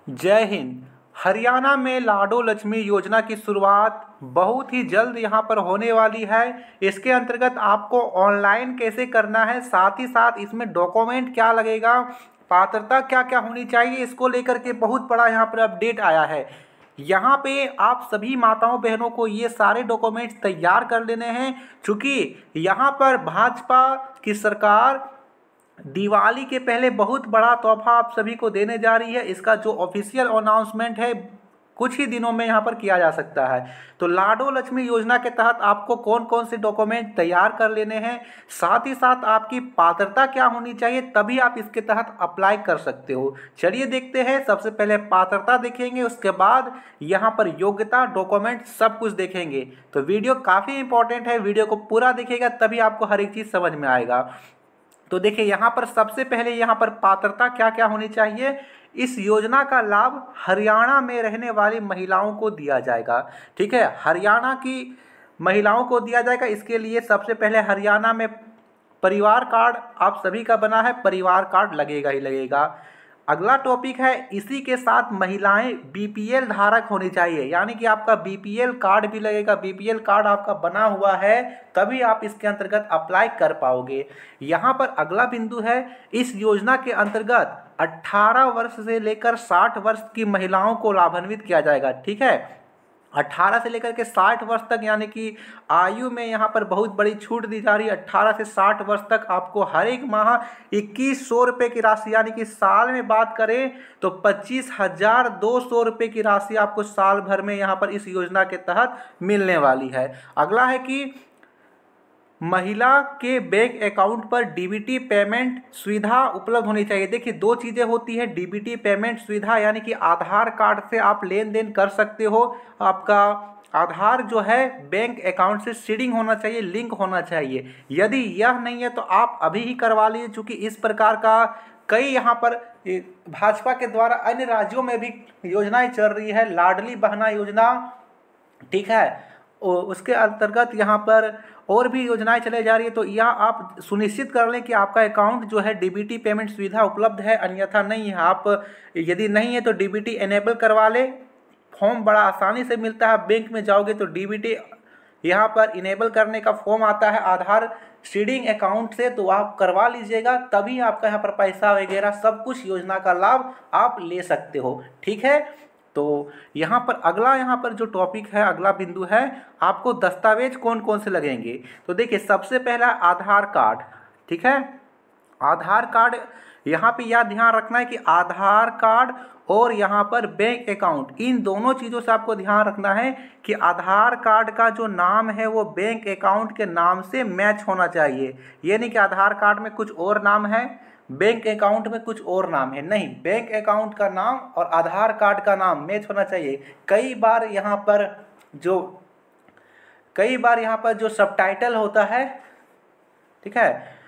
जय हिंद। हरियाणा में लाडो लक्ष्मी योजना की शुरुआत बहुत ही जल्द यहाँ पर होने वाली है। इसके अंतर्गत आपको ऑनलाइन कैसे करना है, साथ ही साथ इसमें डॉक्यूमेंट क्या लगेगा, पात्रता क्या क्या होनी चाहिए, इसको लेकर के बहुत बड़ा यहाँ पर अपडेट आया है। यहाँ पे आप सभी माताओं बहनों को ये सारे डॉक्यूमेंट्स तैयार कर लेने हैं, क्योंकि यहाँ पर भाजपा की सरकार दिवाली के पहले बहुत बड़ा तोहफा आप सभी को देने जा रही है। इसका जो ऑफिशियल अनाउंसमेंट है कुछ ही दिनों में यहाँ पर किया जा सकता है। तो लाडो लक्ष्मी योजना के तहत आपको कौन कौन से डॉक्यूमेंट तैयार कर लेने हैं, साथ ही साथ आपकी पात्रता क्या होनी चाहिए, तभी आप इसके तहत अप्लाई कर सकते हो। चलिए देखते हैं। सबसे पहले पात्रता देखेंगे, उसके बाद यहाँ पर योग्यता, डॉक्यूमेंट सब कुछ देखेंगे। तो वीडियो काफ़ी इंपॉर्टेंट है, वीडियो को पूरा देखिएगा तभी आपको हर एक चीज़ समझ में आएगा। तो देखिए यहाँ पर सबसे पहले यहाँ पर पात्रता क्या क्या होनी चाहिए। इस योजना का लाभ हरियाणा में रहने वाली महिलाओं को दिया जाएगा। ठीक है, हरियाणा की महिलाओं को दिया जाएगा। इसके लिए सबसे पहले हरियाणा में परिवार कार्ड आप सभी का बना है, परिवार कार्ड लगेगा ही लगेगा। अगला टॉपिक है, इसी के साथ महिलाएं बीपीएल धारक होनी चाहिए, यानी कि आपका बीपीएल कार्ड भी लगेगा। बीपीएल कार्ड आपका बना हुआ है तभी आप इसके अंतर्गत अप्लाई कर पाओगे। यहाँ पर अगला बिंदु है, इस योजना के अंतर्गत 18 वर्ष से लेकर 60 वर्ष की महिलाओं को लाभान्वित किया जाएगा। ठीक है, 18 से लेकर के 60 वर्ष तक, यानी कि आयु में यहाँ पर बहुत बड़ी छूट दी जा रही है। 18 से 60 वर्ष तक आपको हर एक माह 2100 रुपये की राशि, यानी कि साल में बात करें तो 25,200 रुपये की राशि आपको साल भर में यहाँ पर इस योजना के तहत मिलने वाली है। अगला है कि महिला के बैंक अकाउंट पर डीबीटी पेमेंट सुविधा उपलब्ध होनी चाहिए। देखिए दो चीज़ें होती है डीबीटी पेमेंट सुविधा, यानी कि आधार कार्ड से आप लेन देन कर सकते हो। आपका आधार जो है बैंक अकाउंट से सीडिंग होना चाहिए, लिंक होना चाहिए। यदि यह नहीं है तो आप अभी ही करवा लीजिए, चूँकि इस प्रकार का कई यहाँ पर भाजपा के द्वारा अन्य राज्यों में भी योजनाएं चल रही है। लाडली बहना योजना, ठीक है, उसके अंतर्गत यहाँ पर और भी योजनाएं चले जा रही है। तो यह आप सुनिश्चित कर लें कि आपका अकाउंट जो है डीबीटी पेमेंट सुविधा उपलब्ध है, अन्यथा नहीं है। आप यदि नहीं है तो डीबीटी एनेबल करवा लें। फॉर्म बड़ा आसानी से मिलता है, बैंक में जाओगे तो डीबीटी यहाँ पर इनेबल करने का फॉर्म आता है आधार सीडिंग अकाउंट से, तो आप करवा लीजिएगा, तभी आपका यहाँ पर पैसा वगैरह सब कुछ योजना का लाभ आप ले सकते हो। ठीक है, तो यहाँ पर अगला यहाँ पर जो टॉपिक है, अगला बिंदु है, आपको दस्तावेज कौन कौन से लगेंगे। तो देखिए सबसे पहला आधार कार्ड। ठीक है, आधार कार्ड यहाँ पे यह ध्यान रखना है कि आधार कार्ड और यहाँ पर बैंक अकाउंट, इन दोनों चीज़ों से आपको ध्यान रखना है कि आधार कार्ड का जो नाम है वो बैंक अकाउंट के नाम से मैच होना चाहिए। ये नहीं कि आधार कार्ड में कुछ और नाम है, बैंक अकाउंट में कुछ और नाम है, नहीं, बैंक अकाउंट का नाम और आधार कार्ड का नाम मैच होना चाहिए। कई बार यहाँ पर जो सबटाइटल होता है, ठीक है,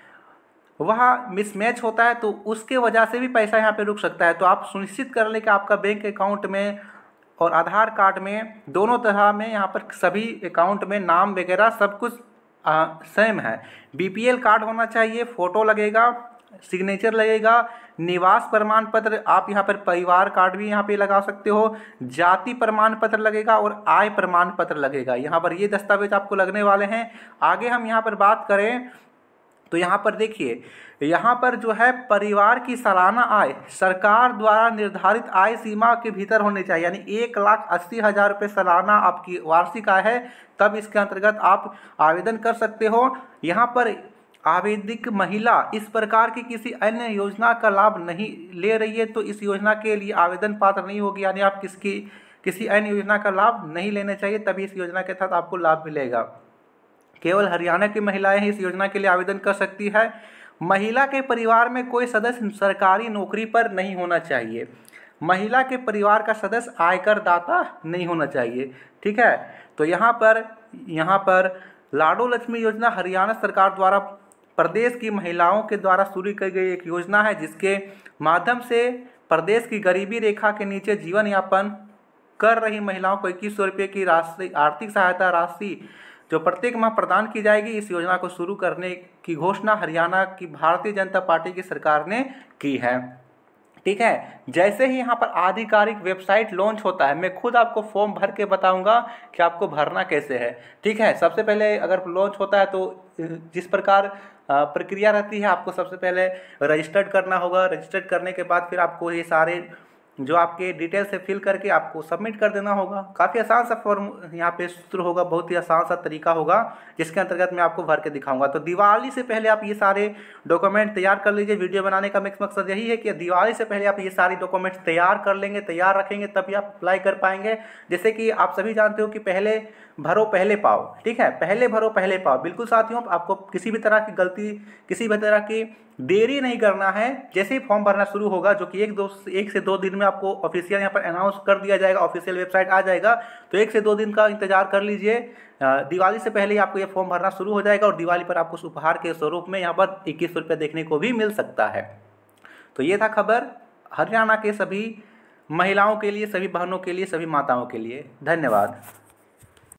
वह मिसमैच होता है, तो उसके वजह से भी पैसा यहाँ पे रुक सकता है। तो आप सुनिश्चित कर लें कि आपका बैंक अकाउंट में और आधार कार्ड में दोनों तरह में यहाँ पर सभी अकाउंट में नाम वगैरह सब कुछ सेम है। बीपीएल कार्ड होना चाहिए, फ़ोटो लगेगा, सिग्नेचर लगेगा, निवास प्रमाण पत्र, आप यहाँ पर परिवार कार्ड भी यहाँ पे लगा सकते हो, जाति प्रमाण पत्र लगेगा और आय प्रमाण पत्र लगेगा। यहाँ पर ये दस्तावेज आपको लगने वाले हैं। आगे हम यहाँ पर बात करें तो यहाँ पर देखिए, यहाँ पर जो है परिवार की सालाना आय सरकार द्वारा निर्धारित आय सीमा के भीतर होनी चाहिए, यानी 1,80,000 रुपये सालाना आपकी वार्षिक आय है, तब इसके अंतर्गत आप आवेदन कर सकते हो। यहाँ पर आवेदक महिला इस प्रकार की किसी अन्य योजना का लाभ नहीं ले रही है तो इस योजना के लिए आवेदन पात्र नहीं होगी, यानी आप किसी अन्य योजना का लाभ नहीं लेना चाहिए, तभी इस योजना के तहत आपको लाभ मिलेगा। केवल हरियाणा की महिलाएं ही इस योजना के लिए आवेदन कर सकती है। महिला के परिवार में कोई सदस्य सरकारी नौकरी पर नहीं होना चाहिए। महिला के परिवार का सदस्य आयकर दाता नहीं होना चाहिए। ठीक है, तो यहाँ पर लाडो लक्ष्मी योजना हरियाणा सरकार द्वारा प्रदेश की महिलाओं के द्वारा शुरू की गई एक योजना है, जिसके माध्यम से प्रदेश की गरीबी रेखा के नीचे जीवन यापन कर रही महिलाओं को 2100 रुपये की राशि, आर्थिक सहायता राशि जो प्रत्येक माह प्रदान की जाएगी। इस योजना को शुरू करने की घोषणा हरियाणा की भारतीय जनता पार्टी की सरकार ने की है। ठीक है। जैसे ही यहाँ पर आधिकारिक वेबसाइट लॉन्च होता है, मैं खुद आपको फॉर्म भर के बताऊंगा कि आपको भरना कैसे है। ठीक है, सबसे पहले अगर लॉन्च होता है तो जिस प्रकार प्रक्रिया रहती है, आपको सबसे पहले रजिस्टर्ड करना होगा। रजिस्टर्ड करने के बाद फिर आपको ये सारे जो आपके डिटेल्स से फिल करके आपको सबमिट कर देना होगा। काफ़ी आसान सा फॉर्म यहाँ पे सूत्र होगा, बहुत ही आसान सा तरीका होगा जिसके अंतर्गत मैं आपको भर के दिखाऊंगा। तो दिवाली से पहले आप ये सारे डॉक्यूमेंट तैयार कर लीजिए। वीडियो बनाने का मकसद यही है कि दिवाली से पहले आप ये सारे डॉक्यूमेंट्स तैयार कर लेंगे, तैयार रखेंगे, तभी आप अप्लाई कर पाएंगे। जैसे कि आप सभी जानते हो कि पहले भरो पहले पाओ। ठीक है, पहले भरो पहले पाओ। बिल्कुल साथियों, आपको किसी भी तरह की गलती, किसी भी तरह की देरी नहीं करना है। जैसे ही फॉर्म भरना शुरू होगा, जो कि एक से दो दिन में आपको ऑफिशियल यहाँ पर अनाउंस कर दिया जाएगा, ऑफिशियल वेबसाइट आ जाएगा, तो 1 से 2 दिन का इंतजार कर लीजिए। दिवाली से पहले ही आपको ये फॉर्म भरना शुरू हो जाएगा और दिवाली पर आपको उपहार के स्वरूप में यहाँ पर 21 रुपये देखने को भी मिल सकता है। तो ये था खबर हरियाणा के सभी महिलाओं के लिए, सभी बहनों के लिए, सभी माताओं के लिए। धन्यवाद।